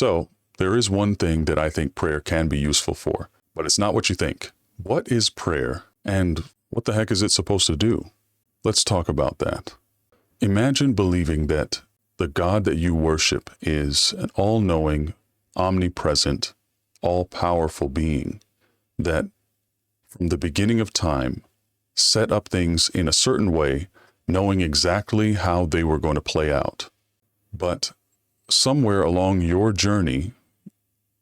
So there is one thing that I think prayer can be useful for, but it's not what you think. What is prayer, and what the heck is it supposed to do? Let's talk about that. Imagine believing that the God that you worship is an all-knowing, omnipresent, all-powerful being that from the beginning of time set up things in a certain way, knowing exactly how they were going to play out. But somewhere along your journey,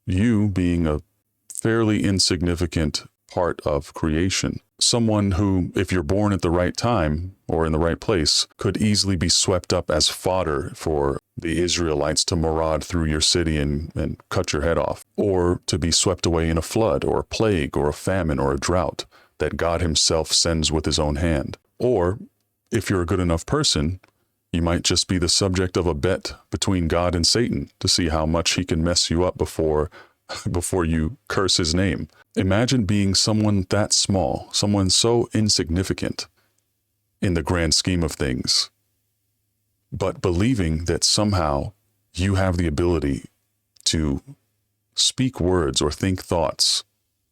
you being a fairly insignificant part of creation, someone who, if you're born at the right time or in the right place, could easily be swept up as fodder for the Israelites to maraud through your city and cut your head off, or to be swept away in a flood or a plague or a famine or a drought that God himself sends with his own hand. Or, if you're a good enough person, you might just be the subject of a bet between God and Satan to see how much he can mess you up before you curse his name. Imagine being someone that small, someone so insignificant in the grand scheme of things, but believing that somehow you have the ability to speak words or think thoughts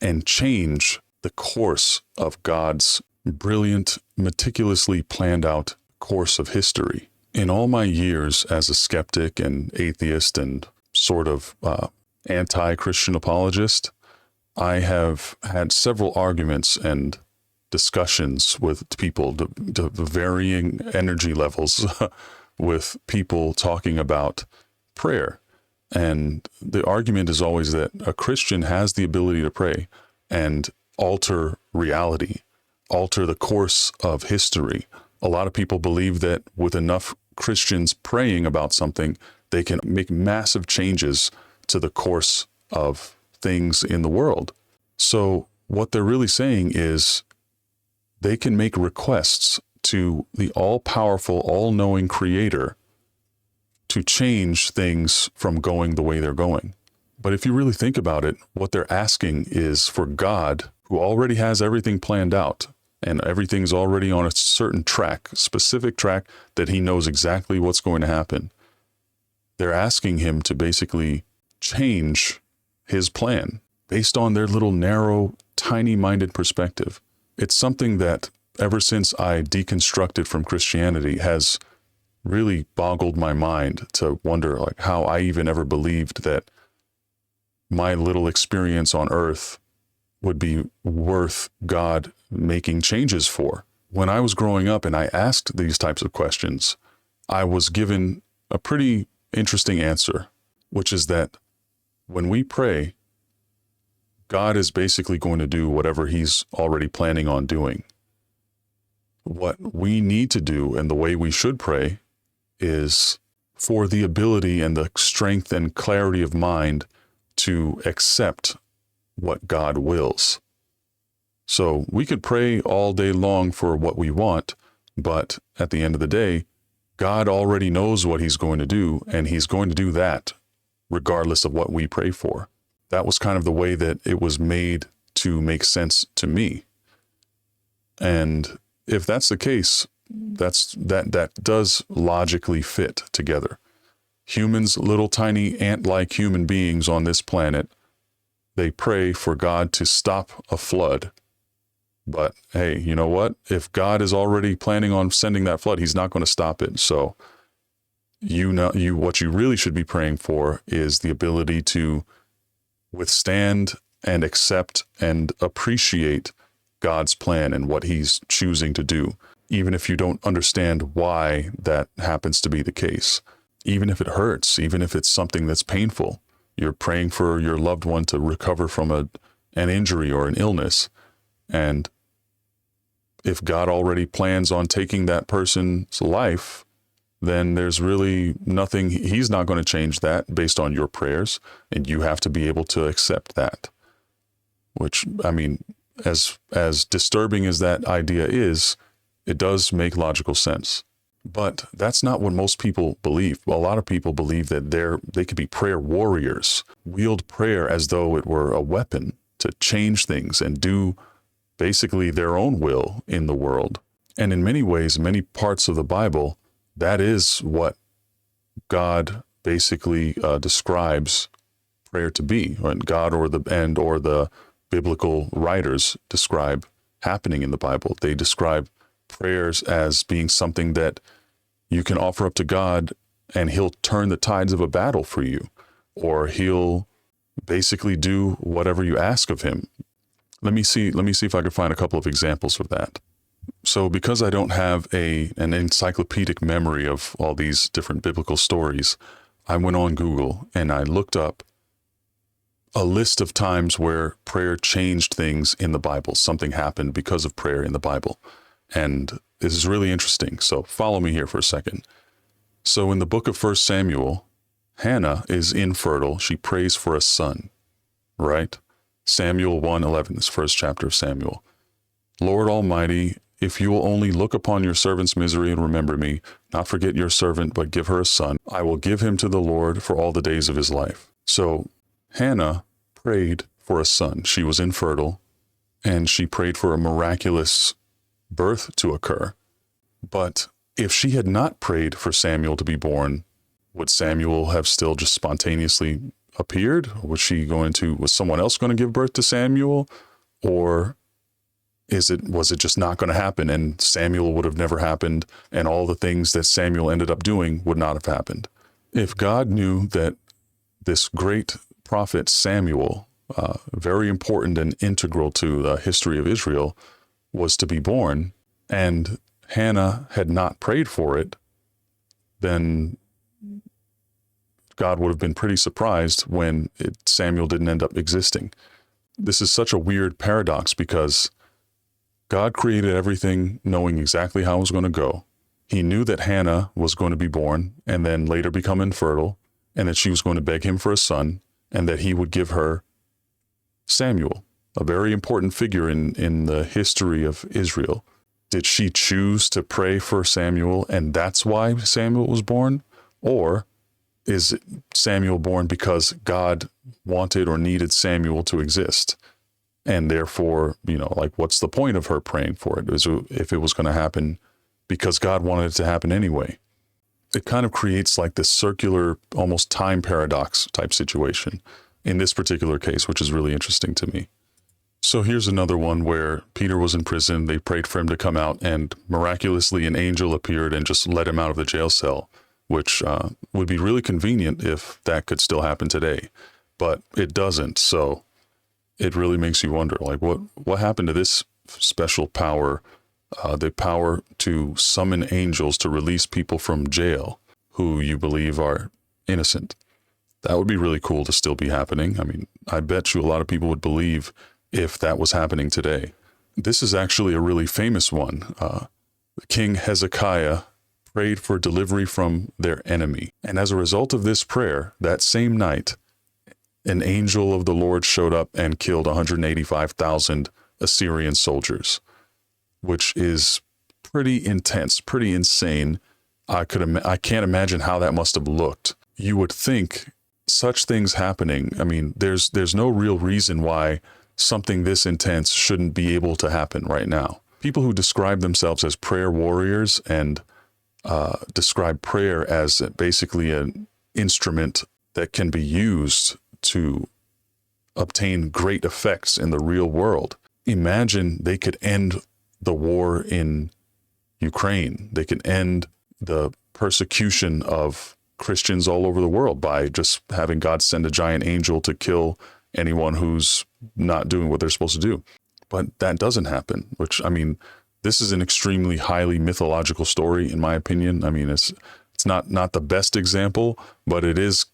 and change the course of God's brilliant, meticulously planned out course of history. In all my years as a skeptic and atheist and sort of anti-Christian apologist, I have had several arguments and discussions with people to varying energy levels with people talking about prayer. And the argument is always that a Christian has the ability to pray and alter reality, alter the course of history. A lot of people believe that with enough Christians praying about something, they can make massive changes to the course of things in the world. So what they're really saying is they can make requests to the all-powerful, all-knowing Creator to change things from going the way they're going. But if you really think about it, what they're asking is for God, who already has everything planned out, and everything's already on a certain track, specific track that he knows exactly what's going to happen. They're asking him to basically change his plan based on their little narrow, tiny-minded perspective. It's something that ever since I deconstructed from Christianity has really boggled my mind to wonder like how I even ever believed that my little experience on earth would be worth God making changes for. When I was growing up and I asked these types of questions, I was given a pretty interesting answer, which is that when we pray, God is basically going to do whatever he's already planning on doing. What we need to do and the way we should pray is for the ability and the strength and clarity of mind to accept what God wills. So we could pray all day long for what we want, but at the end of the day, God already knows what he's going to do, and he's going to do that regardless of what we pray for. That was kind of the way that it was made to make sense to me. And if that's the case, that does logically fit together. Humans, little tiny ant-like human beings on this planet, they pray for God to stop a flood. But hey, you know what? If God is already planning on sending that flood, he's not going to stop it. So what you really should be praying for is the ability to withstand and accept and appreciate God's plan and what he's choosing to do, even if you don't understand why that happens to be the case. Even if it hurts, even if it's something that's painful, you're praying for your loved one to recover from an injury or an illness. And if God already plans on taking that person's life, then there's really nothing, he's not going to change that based on your prayers, and you have to be able to accept that. Which, I mean, as disturbing as that idea is, it does make logical sense. But that's not what most people believe. A lot of people believe that they could be prayer warriors, wield prayer as though it were a weapon to change things and do basically their own will in the world. And in many ways, many parts of the Bible, that is what God basically describes prayer to be, and God or the biblical writers describe happening in the Bible. They describe prayers as being something that you can offer up to God, and he'll turn the tides of a battle for you, or he'll basically do whatever you ask of him. Let me see if I can find a couple of examples of that. So because I don't have an encyclopedic memory of all these different biblical stories, I went on Google and I looked up a list of times where prayer changed things in the Bible. Something happened because of prayer in the Bible. And this is really interesting. So follow me here for a second. So in the book of 1 Samuel, Hannah is infertile. She prays for a son, right? Samuel 1:11, this first chapter of Samuel. Lord Almighty, if you will only look upon your servant's misery and remember me, not forget your servant, but give her a son, I will give him to the Lord for all the days of his life. So Hannah prayed for a son. She was infertile, and she prayed for a miraculous birth to occur. But if she had not prayed for Samuel to be born, would Samuel have still just spontaneously appeared? Was someone else going to give birth to Samuel? Or was it just not going to happen, and Samuel would have never happened, and all the things that Samuel ended up doing would not have happened? If God knew that this great prophet Samuel, very important and integral to the history of Israel, was to be born, and Hannah had not prayed for it, then God would have been pretty surprised when Samuel didn't end up existing. This is such a weird paradox because God created everything knowing exactly how it was going to go. He knew that Hannah was going to be born and then later become infertile, and that she was going to beg him for a son, and that he would give her Samuel, a very important figure in the history of Israel. Did she choose to pray for Samuel, and that's why Samuel was born? Or is Samuel born because God wanted or needed Samuel to exist? And therefore, what's the point of her praying for it? If it was going to happen because God wanted it to happen anyway. It kind of creates like this circular, almost time paradox type situation in this particular case, which is really interesting to me. So here's another one where Peter was in prison. They prayed for him to come out, and miraculously an angel appeared and just let him out of the jail cell, which would be really convenient if that could still happen today. But it doesn't. So it really makes you wonder, like, what happened to this special power, the power to summon angels to release people from jail who you believe are innocent? That would be really cool to still be happening. I mean, I bet you a lot of people would believe if that was happening today. This is actually a really famous one. King Hezekiah prayed for delivery from their enemy. And as a result of this prayer, that same night, an angel of the Lord showed up and killed 185,000 Assyrian soldiers, which is pretty intense, pretty insane. I can't imagine how that must have looked. You would think such things happening, I mean, there's no real reason why something this intense shouldn't be able to happen right now. People who describe themselves as prayer warriors and describe prayer as basically an instrument that can be used to obtain great effects in the real world. Imagine they could end the war in Ukraine. They could end the persecution of Christians all over the world by just having God send a giant angel to kill anyone who's not doing what they're supposed to do. But that doesn't happen, which, I mean, this is an extremely highly mythological story, in my opinion. I mean, it's not the best example, but it is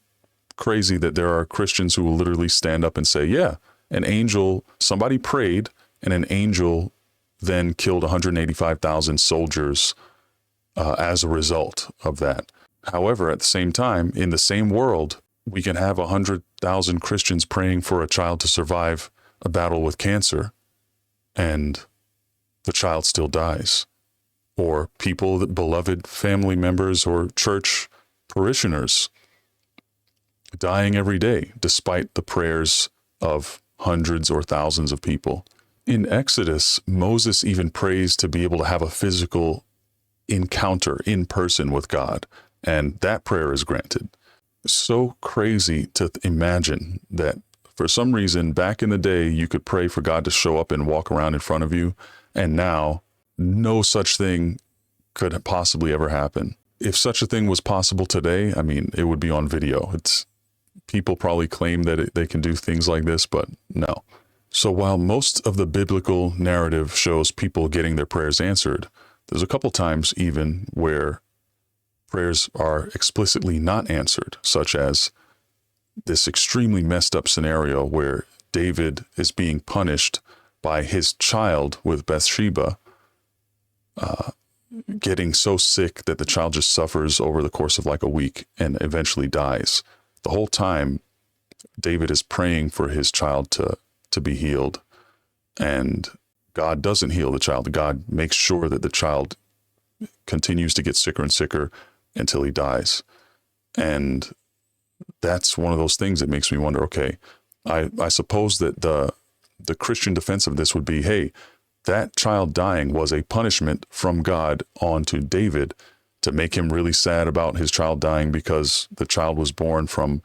crazy that there are Christians who will literally stand up and say, yeah, somebody prayed, and an angel then killed 185,000 soldiers as a result of that. However, at the same time, in the same world, we can have 100,000 Christians praying for a child to survive a battle with cancer, and the child still dies. Or beloved family members or church parishioners dying every day, despite the prayers of hundreds or thousands of people. In Exodus, Moses even prays to be able to have a physical encounter in person with God, and that prayer is granted. so crazy to imagine that for some reason back in the day you could pray for God to show up and walk around in front of you, and now no such thing could possibly ever happen. If such a thing was possible today, I mean, it would be on video. It's people probably claim that they can do things like this, but no. So while most of the biblical narrative shows people getting their prayers answered, there's a couple times even where prayers are explicitly not answered, such as this extremely messed up scenario where David is being punished by his child with Bathsheba, getting so sick that the child just suffers over the course of like a week and eventually dies. The whole time, David is praying for his child to be healed, and God doesn't heal the child. God makes sure that the child continues to get sicker and sicker until he dies. And that's one of those things that makes me wonder, okay, I suppose that the Christian defense of this would be, hey, that child dying was a punishment from God onto David to make him really sad about his child dying because the child was born from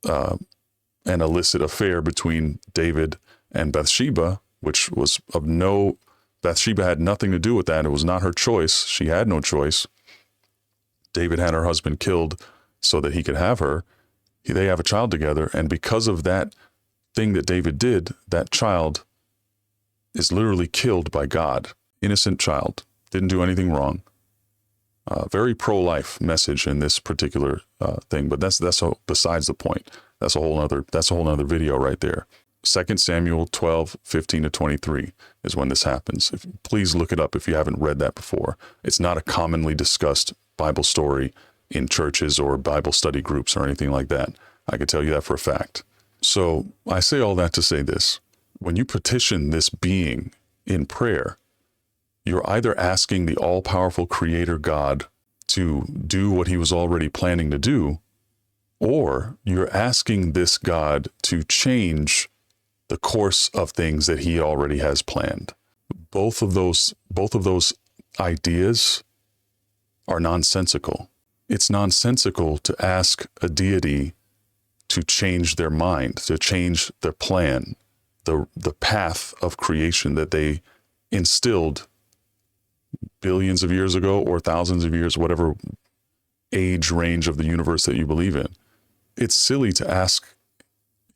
an illicit affair between David and Bathsheba, which was Bathsheba had nothing to do with that. It was not her choice. She had no choice. David had her husband killed so that he could have her. They have a child together, and because of that thing that David did, that child is literally killed by God. Innocent child, didn't do anything wrong. Very pro-life message in this particular thing, but that's besides the point. That's a whole other video right there. 2 Samuel 12:15-23 is when this happens. Please look it up if you haven't read that before. It's not a commonly discussed Bible story in churches or Bible study groups or anything like that. I can tell you that for a fact. So I say all that to say this. When you petition this being in prayer, you're either asking the all-powerful creator God to do what he was already planning to do, or you're asking this God to change the course of things that he already has planned. Both of those ideas are nonsensical. It's nonsensical to ask a deity to change their mind, to change their plan, the path of creation that they instilled billions of years ago or thousands of years, whatever age range of the universe that you believe in. It's silly to ask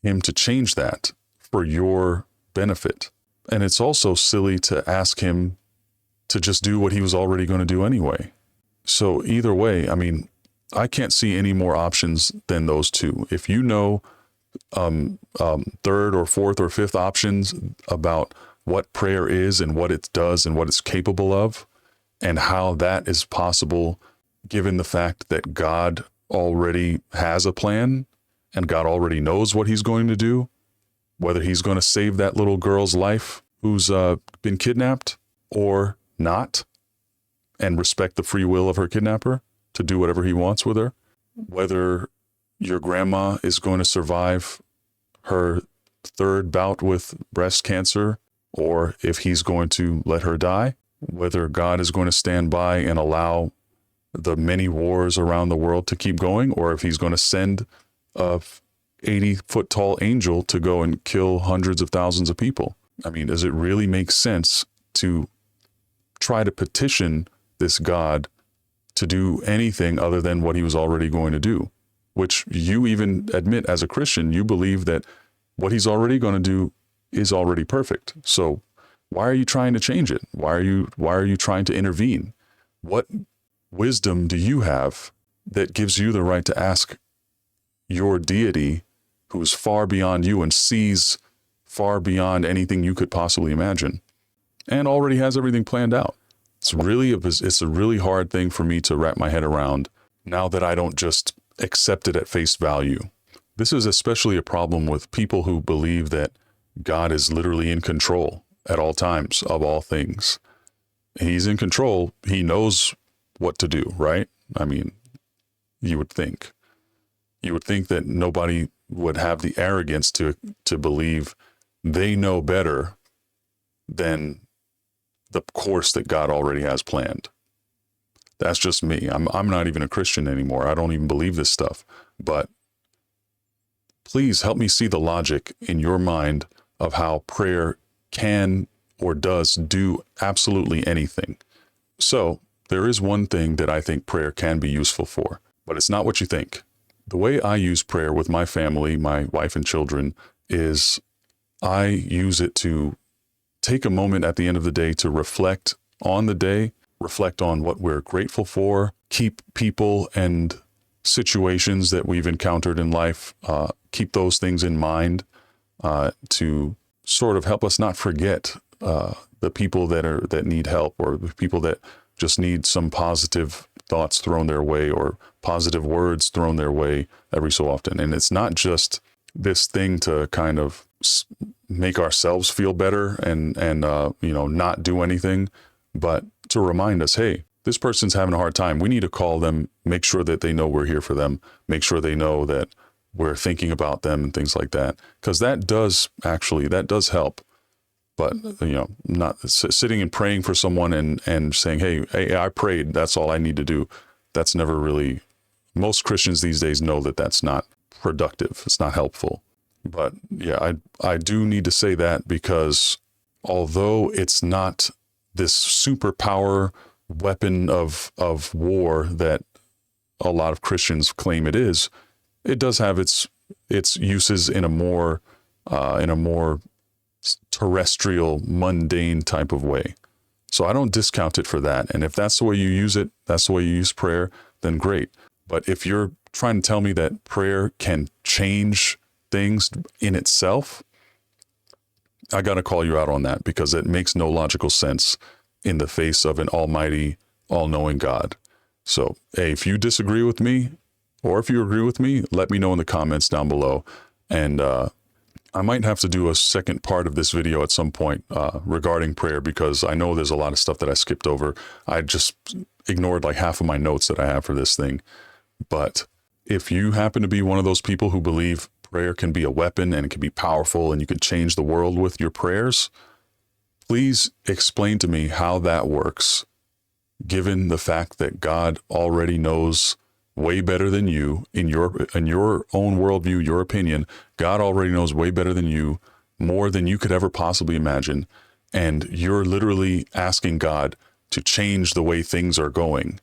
him to change that for your benefit. And it's also silly to ask him to just do what he was already going to do anyway. So either way, I mean, I can't see any more options than those two. If you know third or fourth or fifth options about what prayer is and what it does and what it's capable of and how that is possible, given the fact that God already has a plan and God already knows what he's going to do, whether he's going to save that little girl's life who's been kidnapped or not, and respect the free will of her kidnapper to do whatever he wants with her, whether your grandma is going to survive her third bout with breast cancer, or if he's going to let her die, whether God is going to stand by and allow the many wars around the world to keep going, or if he's going to send a 80-foot tall angel to go and kill hundreds of thousands of people. I mean, does it really make sense to try to petition this God to do anything other than what he was already going to do? Which you even admit as a Christian, you believe that what he's already going to do is already perfect. So why are you trying to change it? Why are you trying to intervene? What wisdom do you have that gives you the right to ask your deity, who's far beyond you and sees far beyond anything you could possibly imagine, and already has everything planned out? It's a really hard thing for me to wrap my head around now that I don't just accept it at face value. This is especially a problem with people who believe that God is literally in control at all times of all things. He's in control. He knows what to do, right? I mean, you would think that nobody would have the arrogance to believe they know better than the course that God already has planned. That's just me. I'm not even a Christian anymore. I don't even believe this stuff. but please help me see the logic in your mind of how prayer can or does do absolutely anything. So there is one thing that I think prayer can be useful for, but it's not what you think. The way I use prayer with my family, my wife and children, is I use it to take a moment at the end of the day to reflect on the day, reflect on what we're grateful for, keep people and situations that we've encountered in life, keep those things in mind to sort of help us not forget the people that need help, or the people that just need some positive thoughts thrown their way or positive words thrown their way every so often. And it's not just this thing to kind of make ourselves feel better and not do anything, but to remind us, hey, this person's having a hard time. We need to call them, make sure that they know we're here for them, make sure they know that we're thinking about them and things like that. Because that does help. But, not sitting and praying for someone and saying, hey, I prayed, that's all I need to do. That's never really, most Christians these days know that that's not productive. It's not helpful. But yeah, I do need to say that, because although it's not this superpower weapon of war that a lot of Christians claim it is, it does have its uses in a more terrestrial, mundane type of way. So I don't discount it for that. And if that's the way you use it, that's the way you use prayer, then great. But if you're trying to tell me that prayer can change things in itself, I got to call you out on that, because it makes no logical sense in the face of an almighty, all-knowing God. So, hey, if you disagree with me, or if you agree with me, let me know in the comments down below. And I might have to do a second part of this video at some point regarding prayer, because I know there's a lot of stuff that I skipped over. I just ignored like half of my notes that I have for this thing. But if you happen to be one of those people who believe prayer can be a weapon and it can be powerful and you can change the world with your prayers, please explain to me how that works, given the fact that God already knows way better than you in your own worldview, your opinion. God already knows way better than you, more than you could ever possibly imagine. And you're literally asking God to change the way things are going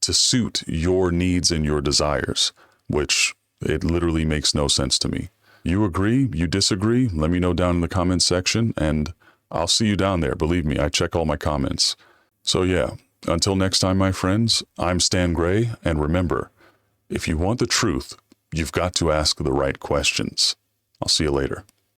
to suit your needs and your desires, which it literally makes no sense to me. You agree? You disagree? Let me know down in the comments section, and I'll see you down there. Believe me, I check all my comments. So yeah, until next time, my friends, I'm Stan Gray, and remember, if you want the truth, you've got to ask the right questions. I'll see you later.